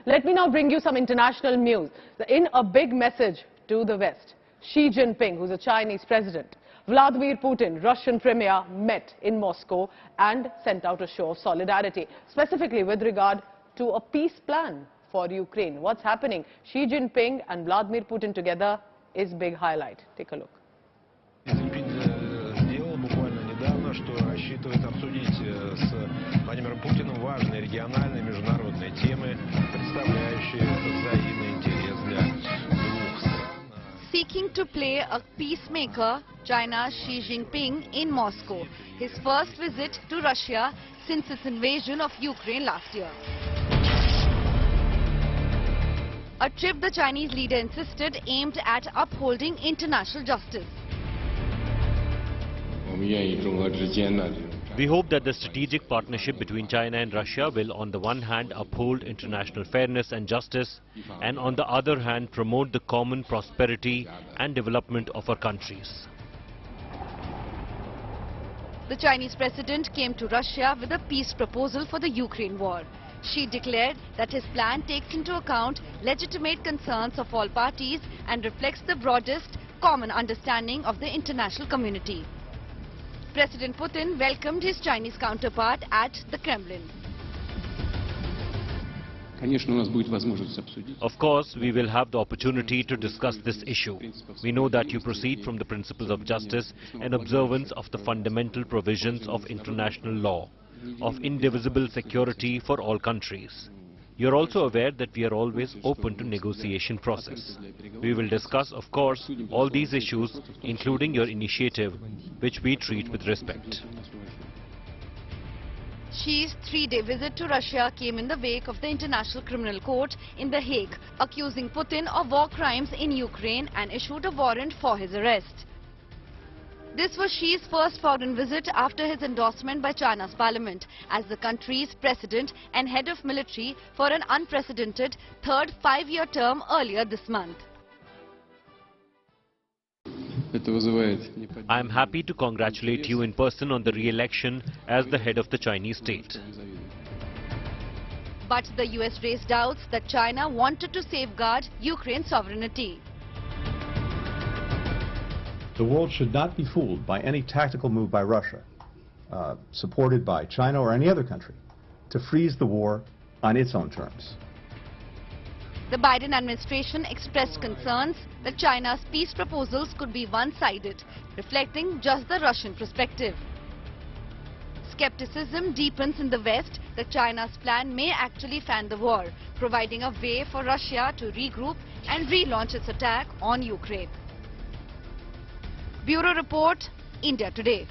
Let me now bring you some international news. In a big message to the West, Xi Jinping, who's a Chinese president, Vladimir Putin, Russian premier, met in Moscow and sent out a show of solidarity, specifically with regard to a peace plan for Ukraine. What's happening? Xi Jinping and Vladimir Putin together is big highlight. Take a look. Сделал буквально недавно, что рассчитывает обсудить с Владимиром Путиным важные региональные международные темы, представляющие взаимный интерес для двух стран. Seeking to play a peacemaker, China's Xi Jinping in Moscow, his first visit to Russia since its invasion of Ukraine last year. A trip the Chinese leader insisted aimed at upholding international justice. We hope that the strategic partnership between China and Russia will on the one hand uphold international fairness and justice and on the other hand promote the common prosperity and development of our countries. The Chinese president came to Russia with a peace proposal for the Ukraine war. Xi declared that his plan takes into account legitimate concerns of all parties and reflects the broadest common understanding of the international community. President Putin welcomed his Chinese counterpart at the Kremlin. Of course, we will have the opportunity to discuss this issue. We know that you proceed from the principles of justice and observance of the fundamental provisions of international law, of indivisible security for all countries. You are also aware that we are always open to negotiation process. We will discuss, of course, all these issues, including your initiative, which we treat with respect. Xi's three-day visit to Russia came in the wake of the International Criminal Court in The Hague, accusing Putin of war crimes in Ukraine and issued a warrant for his arrest. This was Xi's first foreign visit after his endorsement by China's parliament as the country's president and head of military for an unprecedented third five-year term earlier this month. I am happy to congratulate you in person on the re-election as the head of the Chinese state. But the US raised doubts that China wanted to safeguard Ukraine's sovereignty. The world should not be fooled by any tactical move by Russia, supported by China or any other country, to freeze the war on its own terms. The Biden administration expressed concerns that China's peace proposals could be one-sided, reflecting just the Russian perspective. Skepticism deepens in the West that China's plan may actually fan the war, providing a way for Russia to regroup and relaunch its attack on Ukraine. Bureau Report, India Today.